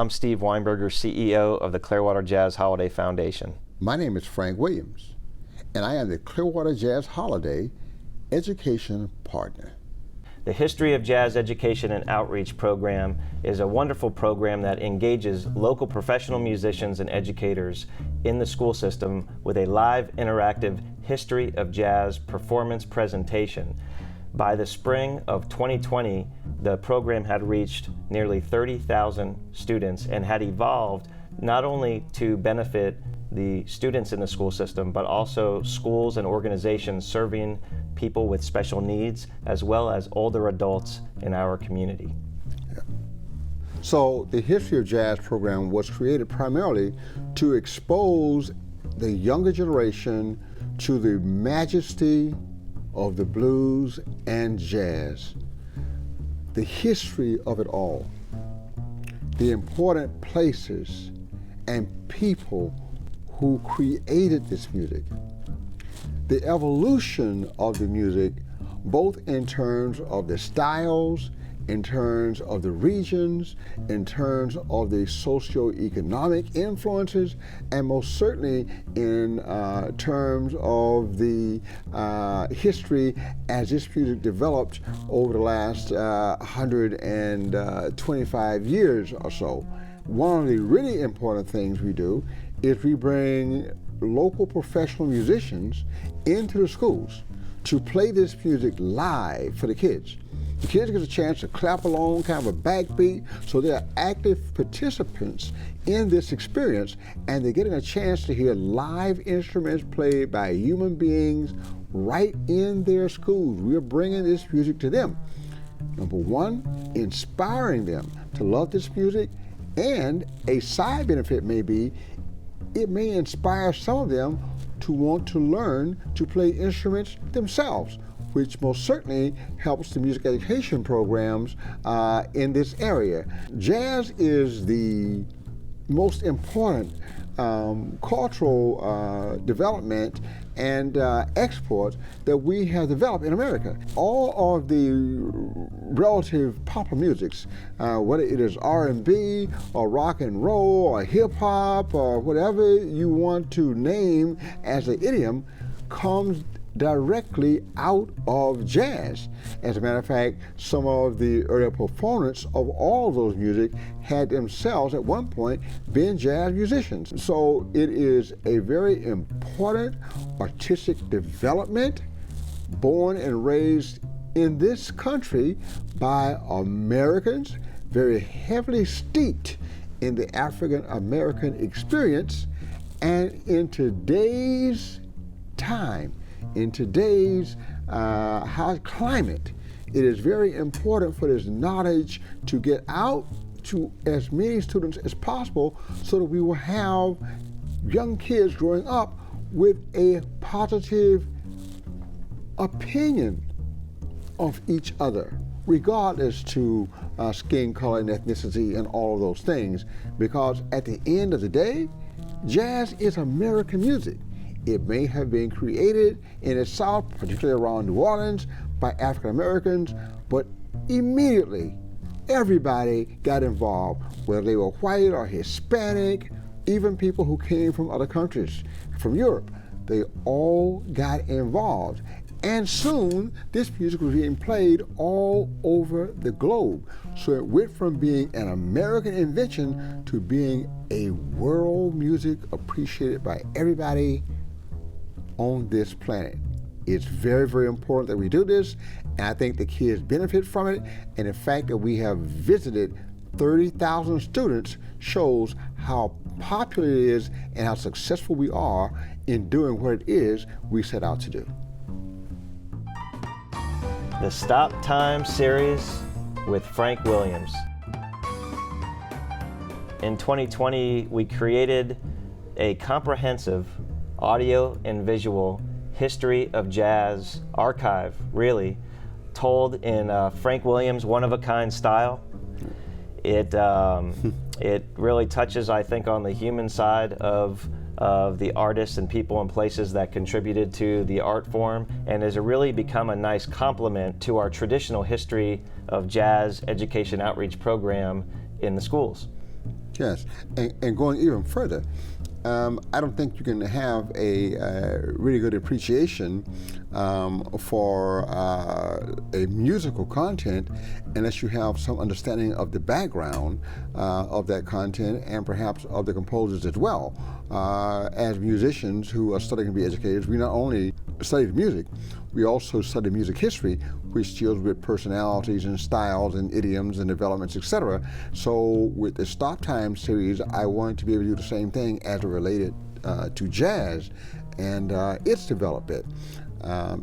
I'm Steve Weinberger, CEO of the Clearwater Jazz Holiday Foundation. My name is Frank Williams, and I am the Clearwater Jazz Holiday Education Partner. The History of Jazz Education and Outreach program is a wonderful program that engages local professional musicians and educators in the school system with a live, interactive history of jazz performance presentation. By the spring of 2020, the program had reached nearly 30,000 students and had evolved not only to benefit the students in the school system, but also schools and organizations serving people with special needs, as well as older adults in our community. Yeah. So the History of Jazz program was created primarily to expose the younger generation to the majesty of the blues and jazz, the history of it all, the important places and people who created this music, the evolution of the music, both in terms of the styles, in terms of the regions, in terms of the socioeconomic influences, and most certainly in terms of the history as this music developed over the last 125 years or so. One of the really important things we do is we bring local professional musicians into the schools to play this music live for the kids. The kids get a chance to clap along, kind of a backbeat, so they're active participants in this experience, and they're getting a chance to hear live instruments played by human beings right in their schools. We're bringing this music to them. Number one, inspiring them to love this music, and a side benefit may be, it may inspire some of them to want to learn to play instruments themselves, which most certainly helps the music education programs in this area. Jazz is the most important cultural development and export that we have developed in America. All of the relative popular musics, whether it is R&B or rock and roll or hip hop or whatever you want to name as an idiom, comes directly out of jazz. As a matter of fact, some of the earlier proponents of all of those music had themselves at one point been jazz musicians. So it is a very important artistic development born and raised in this country by Americans, very heavily steeped in the African American experience, and in today's time, in today's high climate, it is very important for this knowledge to get out to as many students as possible so that we will have young kids growing up with a positive opinion of each other, regardless to skin color and ethnicity and all of those things, because at the end of the day, jazz is American music. It may have been created in the South, particularly around New Orleans, by African Americans, but immediately everybody got involved, whether they were white or Hispanic, even people who came from other countries, from Europe. They all got involved. And soon, this music was being played all over the globe. So it went from being an American invention to being a world music appreciated by everybody on this planet. It's very, very important that we do this, and I think the kids benefit from it, and the fact that we have visited 30,000 students shows how popular it is and how successful we are in doing what it is we set out to do. The Stoptime Series with Frank Williams. In 2020, we created a comprehensive audio and visual history of jazz archive, really, told in Frank Williams' one-of-a-kind style. It really touches, I think, on the human side of the artists and people and places that contributed to the art form, and has really become a nice complement to our traditional history of jazz education outreach program in the schools. Yes, and going even further, I don't think you can have a really good appreciation for a musical content unless you have some understanding of the background of that content and perhaps of the composers as well. As musicians who are studying to be educators, we not only study the music, we also study music history, which deals with personalities and styles and idioms and developments, etc. So with the Stoptime series, I wanted to be able to do the same thing as it related to jazz and its development.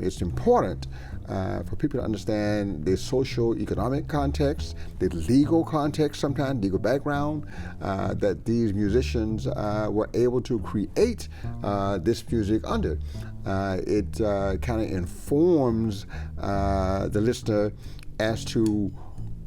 It's important for people to understand the socio-economic context, the legal context, sometimes legal background that these musicians were able to create this music under. It kind of informs the listener as to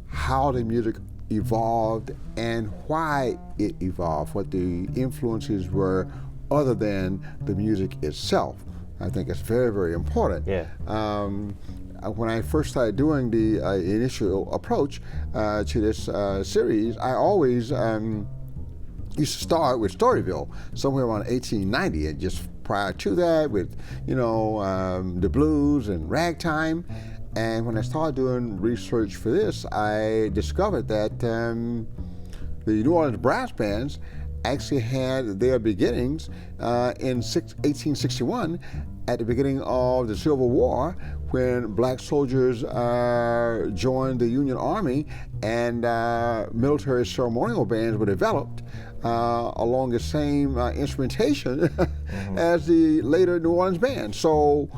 how the music evolved and why it evolved, what the influences were other than the music itself. I think it's very, very important. Yeah. When I first started doing the initial approach to this series, I always used to start with Storyville, somewhere around 1890, and just prior to that with, the blues and ragtime. And when I started doing research for this, I discovered that the New Orleans brass bands actually had their beginnings in 1861 at the beginning of the Civil War, when black soldiers joined the Union Army and military ceremonial bands were developed along the same instrumentation as the later New Orleans band. So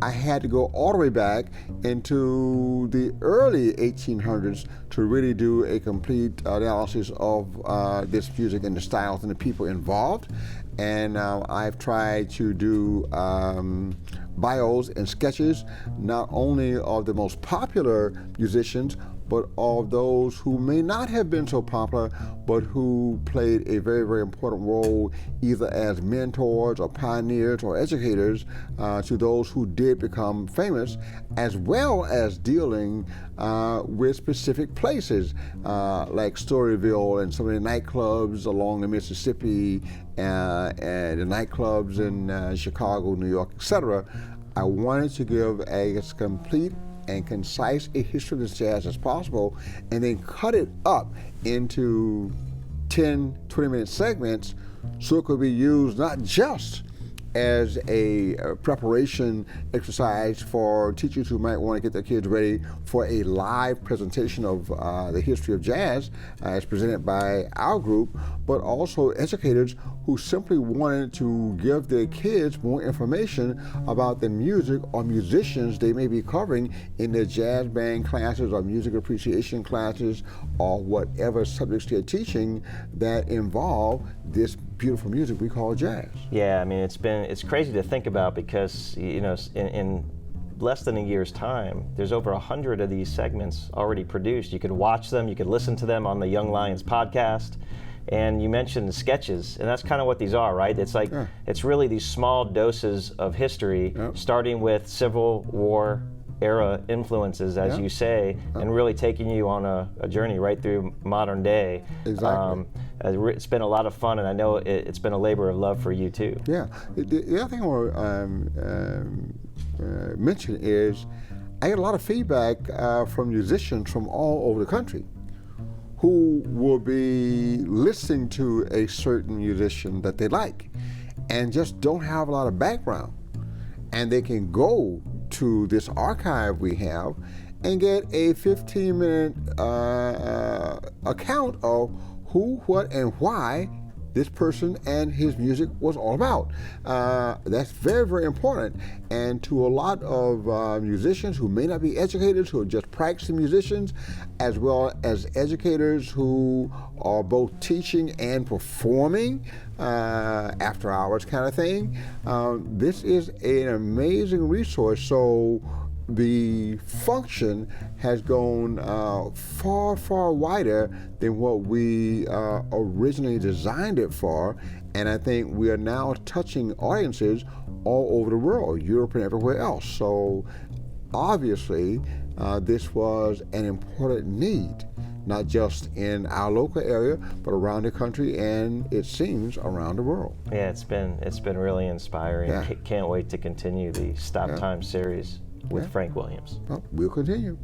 I had to go all the way back into the early 1800s to really do a complete analysis of this music and the styles and the people involved. And I've tried to do bios and sketches, not only of the most popular musicians, but of those who may not have been so popular, but who played a very, very important role either as mentors or pioneers or educators to those who did become famous, as well as dealing with specific places like Storyville and some of the nightclubs along the Mississippi and the nightclubs in Chicago, New York, etc. I wanted to give as complete and concise a history of this jazz as possible, and then cut it up into 10, 20-minute segments so it could be used not just as a preparation exercise for teachers who might want to get their kids ready for a live presentation of the history of jazz as presented by our group, but also educators who simply wanted to give their kids more information about the music or musicians they may be covering in their jazz band classes or music appreciation classes or whatever subjects they're teaching that involve this beautiful music we call jazz. Yeah, I mean, it's crazy to think about because, in less than a year's time, there's over 100 of these segments already produced. You could watch them, you could listen to them on the Young Lions podcast. And you mentioned the sketches, and that's kind of what these are, right? It's like, It's really these small doses of history, starting with Civil War era influences, as you say, and really taking you on a journey right through modern day. Exactly. It's been a lot of fun, and I know it's been a labor of love for you too. Yeah. The other thing I want to mention is I get a lot of feedback from musicians from all over the country who will be listening to a certain musician that they like and just don't have a lot of background. And they can go to this archive we have and get a 15-minute account of who, what, and why this person and his music was all about. That's very, very important. And to a lot of musicians who may not be educators, who are just practicing musicians, as well as educators who are both teaching and performing after hours kind of thing, this is an amazing resource. So the function has gone far, far wider than what we originally designed it for, and I think we are now touching audiences all over the world, Europe and everywhere else. So obviously this was an important need not just in our local area, but around the country and it seems around the world. Yeah, it's been really inspiring. Yeah. Can't wait to continue the Stoptime Series with Yeah. Frank Williams. Well, we'll continue.